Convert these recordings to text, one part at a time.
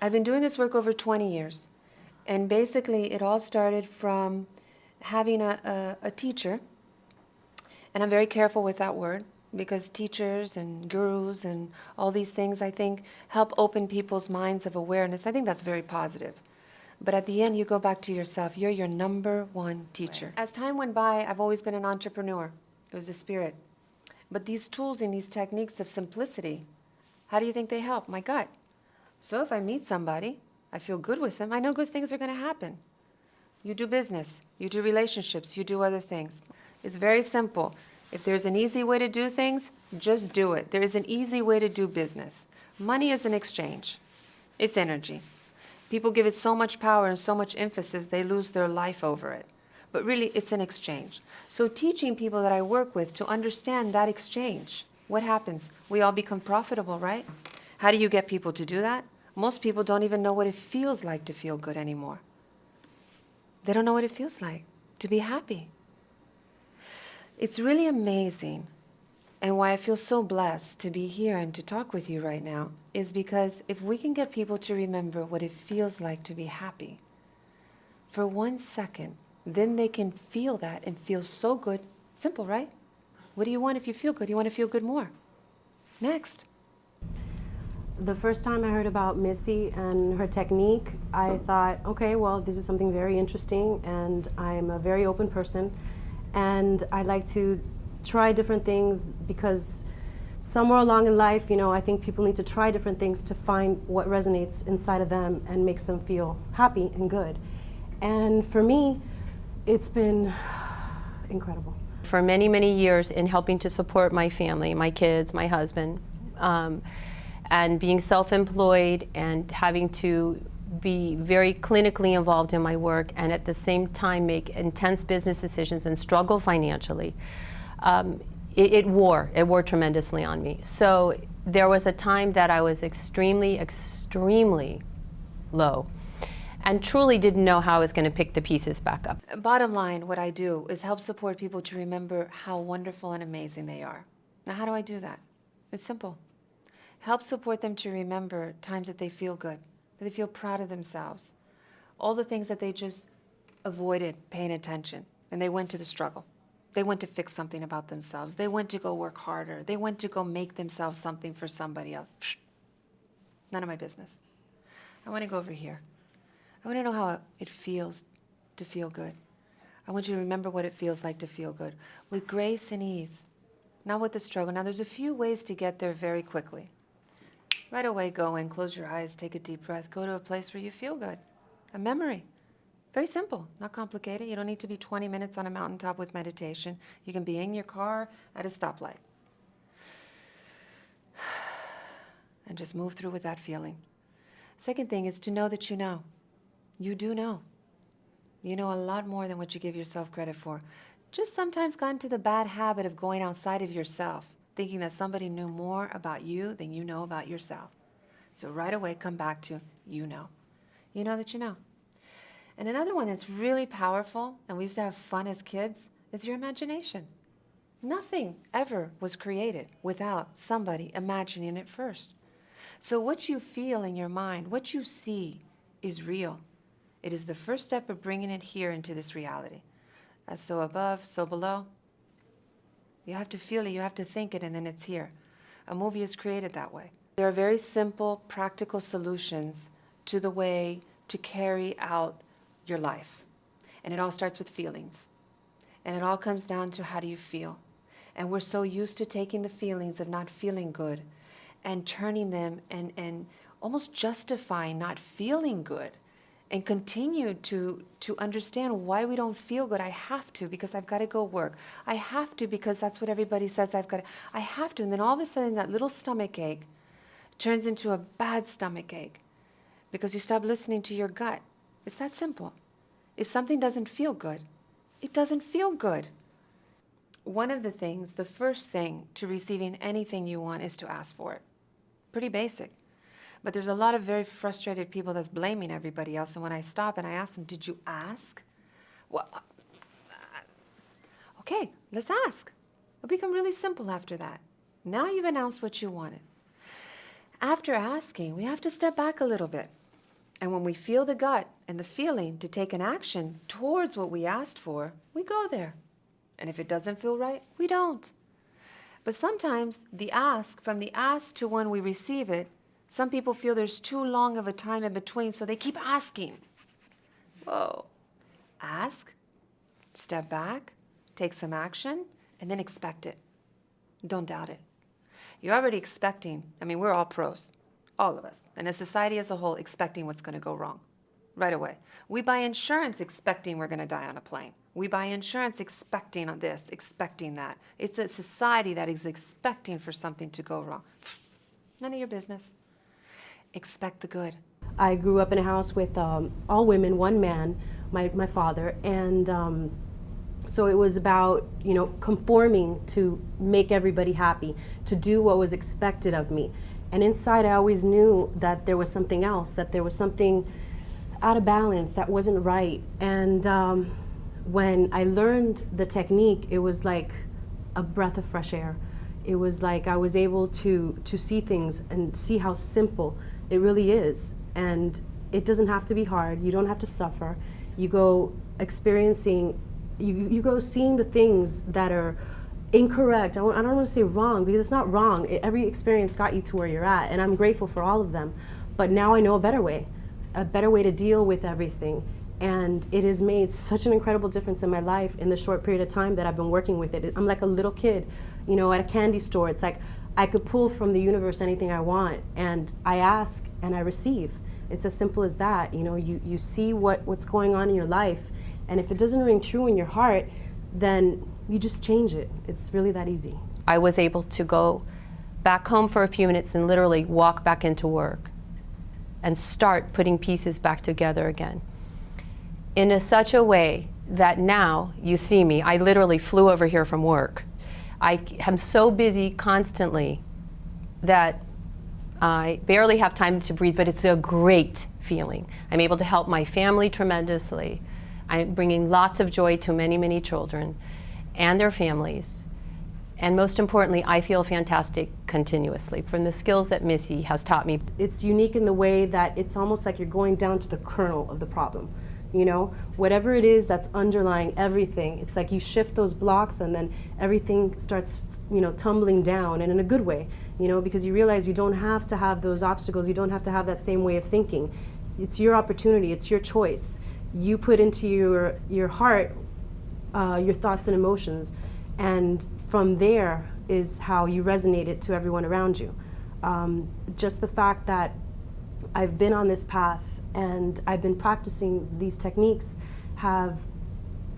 I've been doing this work over 20 years. And basically, it all started from having a teacher. And I'm very careful with that word, because teachers and gurus and all these things, I think, help open people's minds of awareness. I think that's very positive. But at the end, you go back to yourself. You're your number one teacher. As time went by, I've always been an entrepreneur. It was a spirit. But these tools and these techniques of simplicity, how do you think they help? My gut. So if I meet somebody, I feel good with them, I know good things are going to happen. You do business, you do relationships, you do other things. It's very simple. If there's an easy way to do things, just do it. There is an easy way to do business. Money is an exchange. It's energy. People give it so much power and so much emphasis, they lose their life over it. But really, it's an exchange. So teaching people that I work with to understand that exchange, what happens? We all become profitable, right? How do you get people to do that? Most people don't even know what it feels like to feel good anymore. They don't know what it feels like to be happy. It's really amazing, and why I feel so blessed to be here and to talk with you right now is because if we can get people to remember what it feels like to be happy for 1 second, then they can feel that and feel so good. Simple, right? What do you want if you feel good? You want to feel good more. Next. The first time I heard about Missy and her technique, I thought, okay, well, this is something very interesting, and I'm a very open person, and I like to try different things because somewhere along in life, you know, I think people need to try different things to find what resonates inside of them and makes them feel happy and good. And for me, it's been incredible. For many, many years in helping to support my family, my kids, my husband, and being self-employed and having to be very clinically involved in my work and at the same time make intense business decisions and struggle financially, it wore tremendously on me. So there was a time that I was extremely, extremely low and truly didn't know how I was going to pick the pieces back up. Bottom line, what I do is help support people to remember how wonderful and amazing they are. Now, how do I do that? It's simple. Help support them to remember times that they feel good, that they feel proud of themselves, all the things that they just avoided paying attention, and they went to the struggle. They went to fix something about themselves. They went to go work harder. They went to go make themselves something for somebody else. None of my business. I want to go over here. I want to know how it feels to feel good. I want you to remember what it feels like to feel good, with grace and ease, not with the struggle. Now, there's a few ways to get there very quickly. Right away, go in, close your eyes, take a deep breath, go to a place where you feel good. A memory. Very simple, not complicated. You don't need to be 20 minutes on a mountaintop with meditation. You can be in your car at a stoplight. And just move through with that feeling. Second thing is to know that you know. You do know. You know a lot more than what you give yourself credit for. Just sometimes got into the bad habit of going outside of yourself, thinking that somebody knew more about you than you know about yourself. So right away, come back to you know. You know that you know. And another one that's really powerful, and we used to have fun as kids, is your imagination. Nothing ever was created without somebody imagining it first. So what you feel in your mind, what you see, is real. It is the first step of bringing it here into this reality. As so above, so below. You have to feel it, you have to think it, and then it's here. A movie is created that way. There are very simple, practical solutions to the way to carry out your life. And it all starts with feelings. And it all comes down to how do you feel. And we're so used to taking the feelings of not feeling good and turning them and almost justifying not feeling good, and continue to understand why we don't feel good. I have to because I've got to go work. I have to because that's what everybody says I've got to. I have to. And then all of a sudden that little stomach ache turns into a bad stomach ache because you stop listening to your gut. It's that simple. If something doesn't feel good, it doesn't feel good. One of the things, the first thing to receiving anything you want is to ask for it. Pretty basic. But there's a lot of very frustrated people that's blaming everybody else. And when I stop and I ask them, did you ask? Well, okay, let's ask. It'll become really simple after that. Now you've announced what you wanted. After asking, we have to step back a little bit. And when we feel the gut and the feeling to take an action towards what we asked for, we go there. And if it doesn't feel right, we don't. But sometimes from the ask to when we receive it, some people feel there's too long of a time in between, so they keep asking. Whoa. Ask, step back, take some action, and then expect it. Don't doubt it. You're already expecting. I mean, we're all pros, all of us, and as society as a whole, expecting what's going to go wrong right away. We buy insurance expecting we're going to die on a plane. We buy insurance expecting on this, expecting that. It's a society that is expecting for something to go wrong. None of your business. Expect the good. I grew up in a house with all women, one man, my father, and so it was about, conforming to make everybody happy, to do what was expected of me. And inside I always knew that there was something else, that there was something out of balance that wasn't right. And when I learned the technique, it was like a breath of fresh air. It was like I was able to see things and see how simple it really is. And it doesn't have to be hard. You don't have to suffer. You go experiencing, you go seeing the things that are incorrect. I don't want to say wrong, because it's not wrong. Every experience got you to where you're at, and I'm grateful for all of them. But now I know a better way to deal with everything. And it has made such an incredible difference in my life in the short period of time that I've been working with it. I'm like a little kid, at a candy store. It's like I could pull from the universe anything I want, and I ask and I receive. It's as simple as that. You see what's going on in your life, and if it doesn't ring true in your heart, then you just change it. It's really that easy. I was able to go back home for a few minutes and literally walk back into work and start putting pieces back together again in such a way that now you see me. I literally flew over here from work. I am so busy constantly that I barely have time to breathe, but it's a great feeling. I'm able to help my family tremendously. I'm bringing lots of joy to many, many children and their families. And most importantly, I feel fantastic continuously from the skills that Missy has taught me. It's unique in the way that it's almost like you're going down to the kernel of the problem. Whatever it is that's underlying everything, it's like you shift those blocks and then everything starts, tumbling down, and in a good way, because you realize you don't have to have those obstacles, you don't have to have that same way of thinking. It's your opportunity, it's your choice. You put into your heart your thoughts and emotions, and from there is how you resonate it to everyone around you. Just the fact that I've been on this path and I've been practicing these techniques have,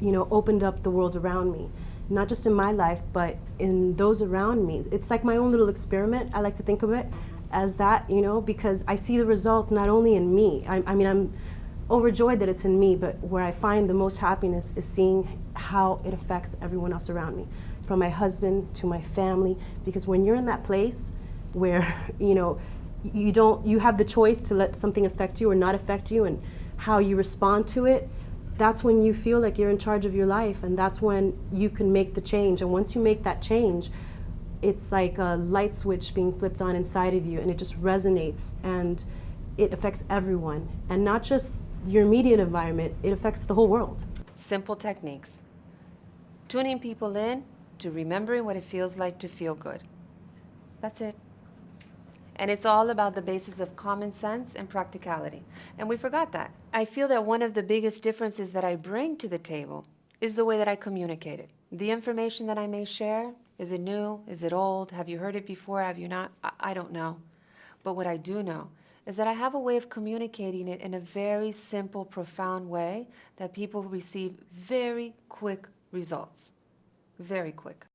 opened up the world around me. Not just in my life, but in those around me. It's like my own little experiment. I like to think of it as that, because I see the results not only in me. I'm overjoyed that it's in me, but where I find the most happiness is seeing how it affects everyone else around me, from my husband to my family. Because when you're in that place where, you have the choice to let something affect you or not affect you, and how you respond to it, that's when you feel like you're in charge of your life, and that's when you can make the change. And once you make that change, it's like a light switch being flipped on inside of you, and it just resonates, and it affects everyone, and not just your immediate environment, it affects the whole world. Simple techniques. Tuning people in to remembering what it feels like to feel good. That's it. And it's all about the basis of common sense and practicality. And we forgot that. I feel that one of the biggest differences that I bring to the table is the way that I communicate it. The information that I may share, is it new? Is it old? Have you heard it before? Have you not? I don't know. But what I do know is that I have a way of communicating it in a very simple, profound way that people receive very quick results. Very quick.